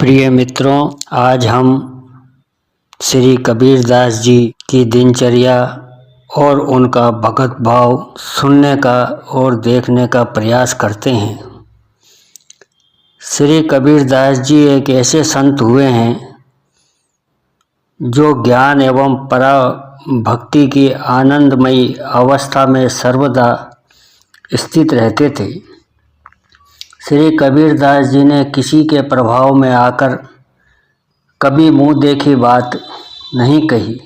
प्रिय मित्रों, आज हम श्री कबीरदास जी की दिनचर्या और उनका भगत भाव सुनने का और देखने का प्रयास करते हैं। श्री कबीरदास जी एक ऐसे संत हुए हैं जो ज्ञान एवं परा भक्ति की आनंदमयी अवस्था में सर्वदा स्थित रहते थे। श्री कबीरदास जी ने किसी के प्रभाव में आकर कभी मुँह देखी बात नहीं कही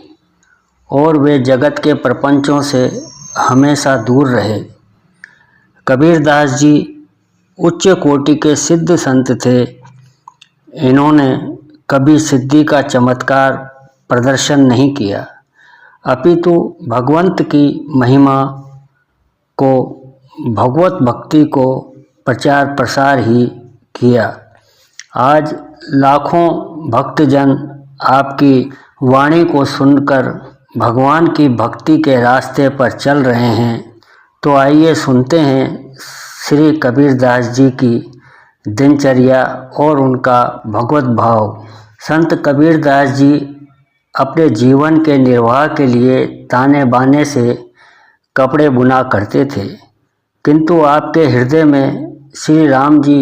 और वे जगत के प्रपंचों से हमेशा दूर रहे। कबीरदास जी उच्च कोटि के सिद्ध संत थे। इन्होंने कभी सिद्धि का चमत्कार प्रदर्शन नहीं किया, अपितु भगवंत की महिमा को, भगवत भक्ति को प्रचार प्रसार ही किया। आज लाखों भक्तजन आपकी वाणी को सुनकर भगवान की भक्ति के रास्ते पर चल रहे हैं। तो आइए सुनते हैं श्री कबीरदास जी की दिनचर्या और उनका भगवत भाव। संत कबीरदास जी अपने जीवन के निर्वाह के लिए ताने बाने से कपड़े बुना करते थे, किंतु आपके हृदय में श्री राम जी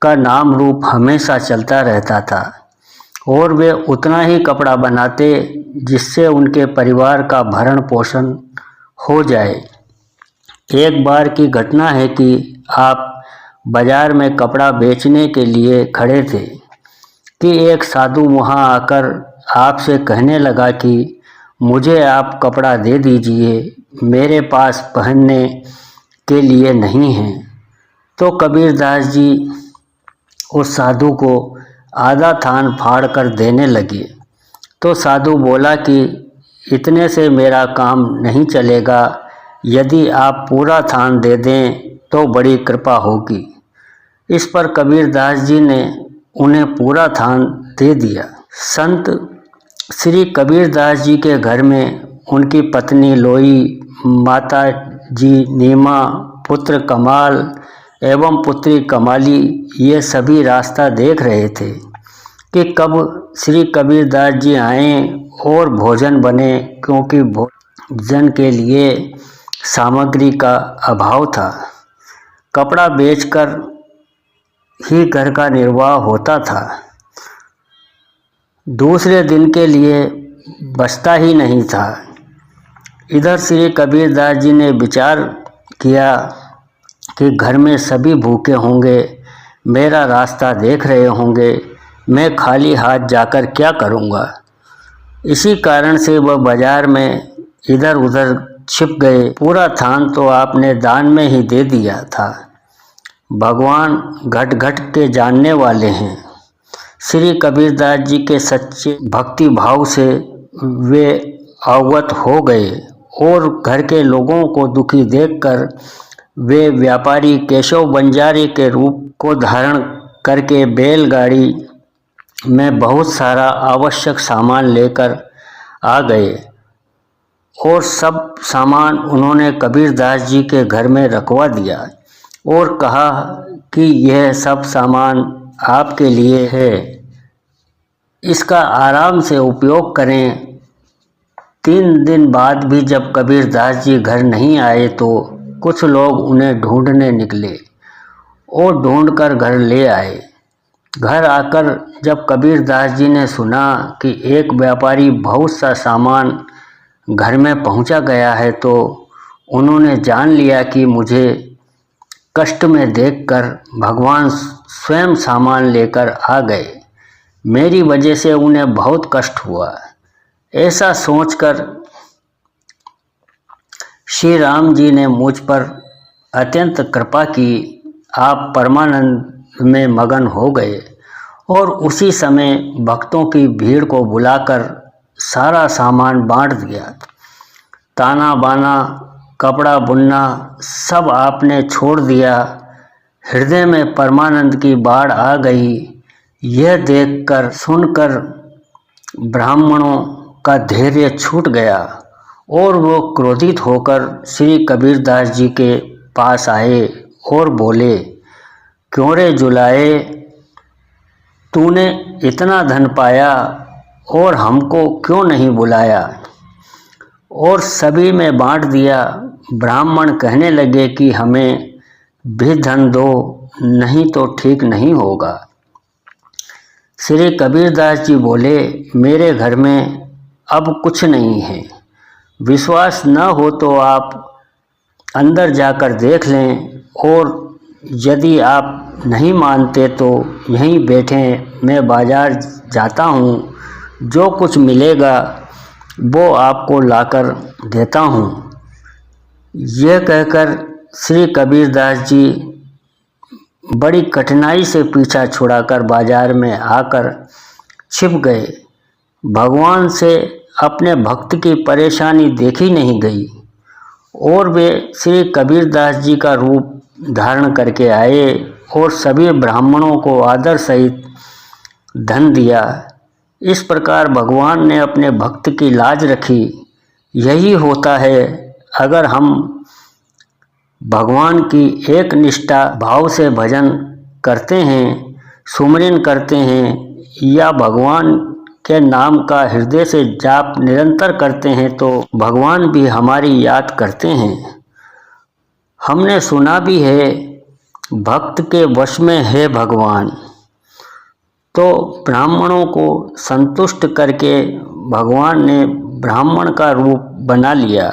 का नाम रूप हमेशा चलता रहता था और वे उतना ही कपड़ा बनाते जिससे उनके परिवार का भरण पोषण हो जाए। एक बार की घटना है कि आप बाजार में कपड़ा बेचने के लिए खड़े थे कि एक साधु वहां आकर आपसे कहने लगा कि मुझे आप कपड़ा दे दीजिए, मेरे पास पहनने के लिए नहीं है। तो कबीरदास जी उस साधु को आधा थान फाड़ कर देने लगे। तो साधु बोला कि इतने से मेरा काम नहीं चलेगा, यदि आप पूरा थान दे दें तो बड़ी कृपा होगी। इस पर कबीरदास जी ने उन्हें पूरा थान दे दिया। संत श्री कबीरदास जी के घर में उनकी पत्नी लोई, माता जी नीमा, पुत्र कमाल एवं पुत्री कमाली ये सभी रास्ता देख रहे थे कि कब श्री कबीरदास जी आएँ और भोजन बने, क्योंकि भोजन के लिए सामग्री का अभाव था। कपड़ा बेचकर ही घर का निर्वाह होता था, दूसरे दिन के लिए बचता ही नहीं था। इधर श्री कबीरदास जी ने विचार किया कि घर में सभी भूखे होंगे, मेरा रास्ता देख रहे होंगे, मैं खाली हाथ जाकर क्या करूँगा। इसी कारण से वह बाजार में इधर उधर छिप गए। पूरा थान तो आपने दान में ही दे दिया था। भगवान घट घट के जानने वाले हैं। श्री कबीरदास जी के सच्चे भक्ति भाव से वे अवगत हो गए और घर के लोगों को दुखी देखकर वे व्यापारी केशव बंजारी के रूप को धारण करके बैलगाड़ी में बहुत सारा आवश्यक सामान लेकर आ गए और सब सामान उन्होंने कबीरदास जी के घर में रखवा दिया और कहा कि यह सब सामान आपके लिए है, इसका आराम से उपयोग करें। 3 दिन बाद भी जब कबीरदास जी घर नहीं आए तो कुछ लोग उन्हें ढूंढने निकले और ढूंढकर घर ले आए। घर आकर जब कबीरदास जी ने सुना कि एक व्यापारी बहुत सा सामान घर में पहुंचा गया है, तो उन्होंने जान लिया कि मुझे कष्ट में देखकर भगवान स्वयं सामान लेकर आ गए, मेरी वजह से उन्हें बहुत कष्ट हुआ। ऐसा सोचकर श्री राम जी ने मुझ पर अत्यंत कृपा की। आप परमानंद में मगन हो गए और उसी समय भक्तों की भीड़ को बुलाकर सारा सामान बांट दिया। ताना बाना, कपड़ा बुनना सब आपने छोड़ दिया। हृदय में परमानंद की बाढ़ आ गई। यह देखकर सुनकर ब्राह्मणों का धैर्य छूट गया और वो क्रोधित होकर श्री कबीरदास जी के पास आए और बोले, क्यों रे जुलाए, तूने इतना धन पाया और हमको क्यों नहीं बुलाया और सभी में बांट दिया। ब्राह्मण कहने लगे कि हमें भी धन दो, नहीं तो ठीक नहीं होगा। श्री कबीरदास जी बोले, मेरे घर में अब कुछ नहीं है। विश्वास न हो तो आप अंदर जाकर देख लें, और यदि आप नहीं मानते तो यहीं बैठें, मैं बाजार जाता हूँ, जो कुछ मिलेगा वो आपको लाकर देता हूँ। यह कहकर श्री कबीरदास जी बड़ी कठिनाई से पीछा छुड़ाकर बाजार में आकर छिप गए। भगवान से अपने भक्त की परेशानी देखी नहीं गई और वे श्री कबीरदास जी का रूप धारण करके आए और सभी ब्राह्मणों को आदर सहित धन दिया। इस प्रकार भगवान ने अपने भक्त की लाज रखी। यही होता है, अगर हम भगवान की एक निष्ठा भाव से भजन करते हैं, सुमिरन करते हैं या भगवान के नाम का हृदय से जाप निरंतर करते हैं, तो भगवान भी हमारी याद करते हैं। हमने सुना भी है, भक्त के वश में है भगवान। तो ब्राह्मणों को संतुष्ट करके भगवान ने ब्राह्मण का रूप बना लिया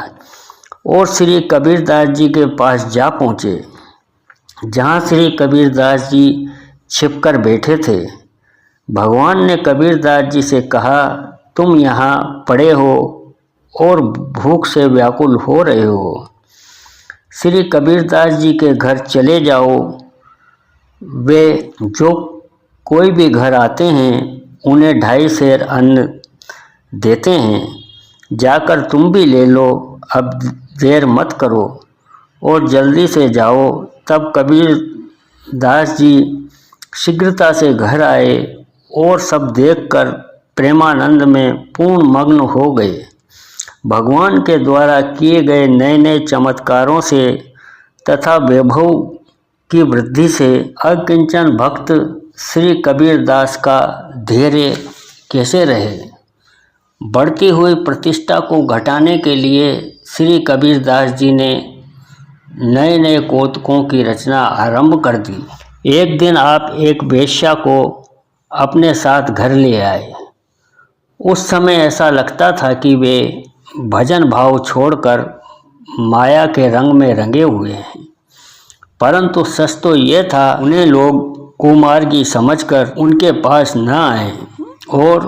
और श्री कबीरदास जी के पास जा पहुँचे, जहाँ श्री कबीरदास जी छिपकर बैठे थे। भगवान ने कबीरदास जी से कहा, तुम यहाँ पड़े हो और भूख से व्याकुल हो रहे हो, श्री कबीरदास जी के घर चले जाओ। वे जो कोई भी घर आते हैं उन्हें 2.5 सेर अन्न देते हैं, जाकर तुम भी ले लो, अब देर मत करो और जल्दी से जाओ। तब कबीरदास जी शीघ्रता से घर आए और सब देखकर प्रेमानंद में पूर्ण मग्न हो गए। भगवान के द्वारा किए गए नए नए चमत्कारों से तथा वैभव की वृद्धि से अकिंचन भक्त श्री कबीरदास का धैर्य कैसे रहे। बढ़ती हुई प्रतिष्ठा को घटाने के लिए श्री कबीरदास जी ने नए नए कौतुकों की रचना आरंभ कर दी। एक दिन आप एक वेश्या को अपने साथ घर ले आए। उस समय ऐसा लगता था कि वे भजन भाव छोड़कर माया के रंग में रंगे हुए हैं, परंतु सच तो ये था, उन्हें लोग कुमार्गी समझकर उनके पास न आए और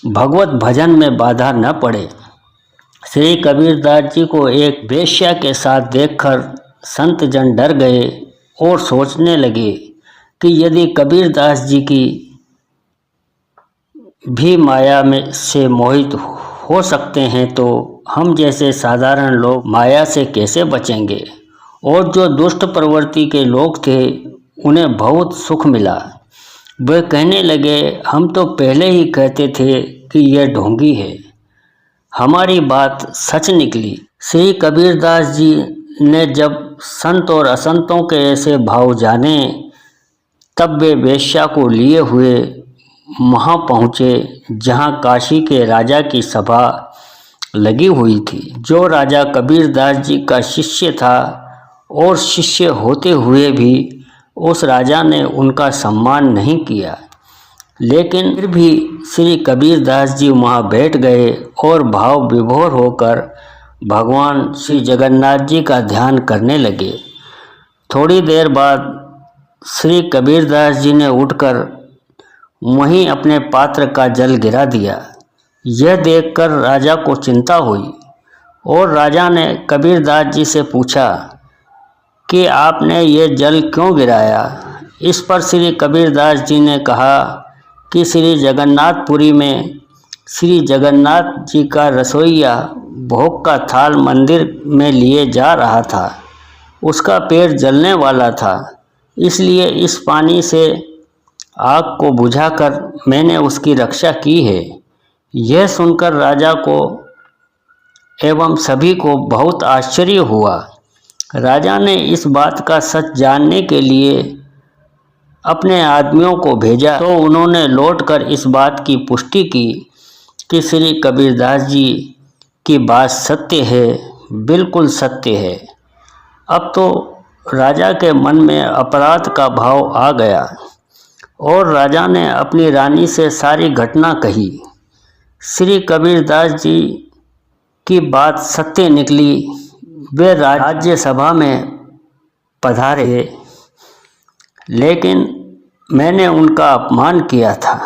भगवत भजन में बाधा न पड़े। श्री कबीरदास जी को एक वेश्या के साथ देखकर संत जन डर गए और सोचने लगे कि यदि कबीरदास जी की भी माया में से मोहित हो सकते हैं, तो हम जैसे साधारण लोग माया से कैसे बचेंगे। और जो दुष्ट प्रवृत्ति के लोग थे उन्हें बहुत सुख मिला। वे कहने लगे, हम तो पहले ही कहते थे कि यह ढोंगी है, हमारी बात सच निकली। श्री कबीरदास जी ने जब संत और असंतों के ऐसे भाव जाने, तब वे वेश्या को लिए हुए वहाँ पहुँचे जहाँ काशी के राजा की सभा लगी हुई थी। जो राजा कबीरदास जी का शिष्य था और शिष्य होते हुए भी उस राजा ने उनका सम्मान नहीं किया, लेकिन फिर भी श्री कबीरदास जी वहाँ बैठ गए और भाव विभोर होकर भगवान श्री जगन्नाथ जी का ध्यान करने लगे। थोड़ी देर बाद श्री कबीरदास जी ने उठकर वहीं अपने पात्र का जल गिरा दिया। यह देखकर राजा को चिंता हुई और राजा ने कबीरदास जी से पूछा कि आपने ये जल क्यों गिराया। इस पर श्री कबीरदास जी ने कहा कि श्री जगन्नाथपुरी में श्री जगन्नाथ जी का रसोइया भोग का थाल मंदिर में लिए जा रहा था, उसका पैर जलने वाला था, इसलिए इस पानी से आग को बुझाकर मैंने उसकी रक्षा की है। यह सुनकर राजा को एवं सभी को बहुत आश्चर्य हुआ। राजा ने इस बात का सच जानने के लिए अपने आदमियों को भेजा तो उन्होंने लौटकर इस बात की पुष्टि की कि श्री कबीरदास जी की बात सत्य है, बिल्कुल सत्य है। अब तो राजा के मन में अपराध का भाव आ गया और राजा ने अपनी रानी से सारी घटना कही। श्री कबीरदास जी की बात सत्य निकली। वे राज्यसभा में पधारे, लेकिन मैंने उनका अपमान किया था।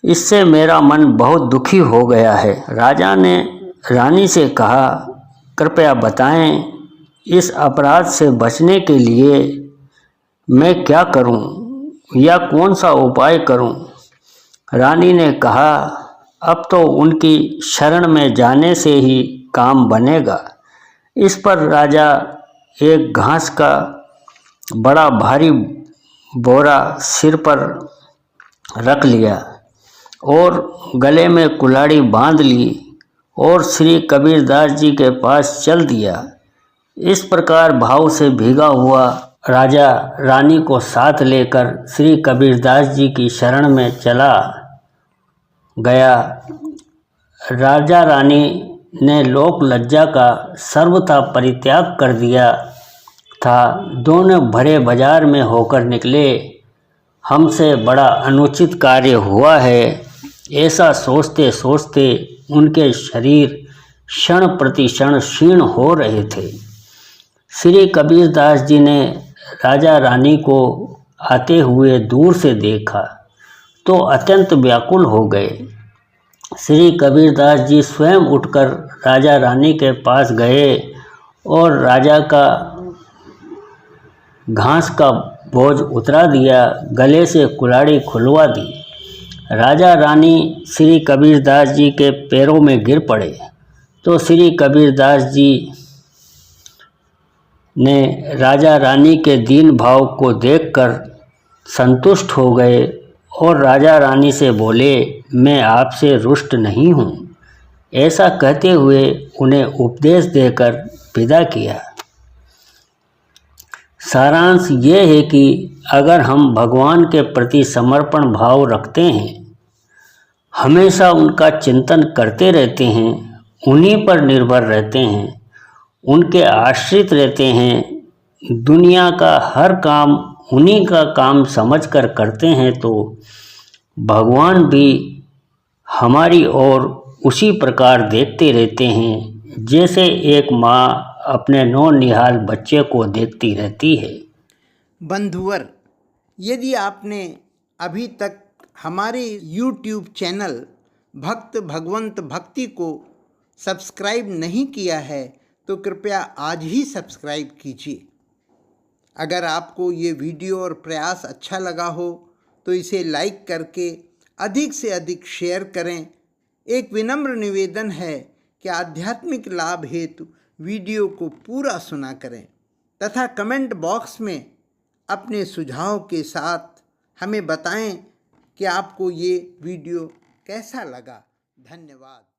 इससे मेरा मन बहुत दुखी हो गया है। राजा ने रानी से कहा, कृपया बताएं, इस अपराध से बचने के लिए मैं क्या करूं या कौन सा उपाय करूं? रानी ने कहा, अब तो उनकी शरण में जाने से ही काम बनेगा। इस पर राजा एक घास का बड़ा भारी बोरा सिर पर रख लिया और गले में कुल्हाड़ी बांध ली और श्री कबीरदास जी के पास चल दिया। इस प्रकार भाव से भीगा हुआ राजा रानी को साथ लेकर श्री कबीरदास जी की शरण में चला गया। राजा रानी ने लोक लज्जा का सर्वथा परित्याग कर दिया था। दोनों भरे बाजार में होकर निकले। हमसे बड़ा अनुचित कार्य हुआ है, ऐसा सोचते सोचते उनके शरीर क्षण प्रति क्षण क्षीण हो रहे थे। श्री कबीरदास जी ने राजा रानी को आते हुए दूर से देखा तो अत्यंत व्याकुल हो गए। श्री कबीरदास जी स्वयं उठकर राजा रानी के पास गए और राजा का घास का बोझ उतरा दिया, गले से कुल्हाड़ी खुलवा दी। राजा रानी श्री कबीरदास जी के पैरों में गिर पड़े तो श्री कबीरदास जी ने राजा रानी के दीन भाव को देखकर संतुष्ट हो गए और राजा रानी से बोले, मैं आपसे रुष्ट नहीं हूँ। ऐसा कहते हुए उन्हें उपदेश देकर विदा किया। सारांश ये है कि अगर हम भगवान के प्रति समर्पण भाव रखते हैं, हमेशा उनका चिंतन करते रहते हैं, उन्हीं पर निर्भर रहते हैं, उनके आश्रित रहते हैं, दुनिया का हर काम उन्हीं का काम समझकर करते हैं, तो भगवान भी हमारी ओर उसी प्रकार देखते रहते हैं जैसे एक माँ अपने नौनिहाल बच्चे को देखती रहती है। बंधुवर, यदि आपने अभी तक हमारे YouTube चैनल भक्त भगवंत भक्ति को सब्सक्राइब नहीं किया है तो कृपया आज ही सब्सक्राइब कीजिए। अगर आपको ये वीडियो और प्रयास अच्छा लगा हो तो इसे लाइक करके अधिक से अधिक शेयर करें। एक विनम्र निवेदन है कि आध्यात्मिक लाभ हेतु वीडियो को पूरा सुना करें तथा कमेंट बॉक्स में अपने सुझाव के साथ हमें बताएं कि आपको ये वीडियो कैसा लगा। धन्यवाद।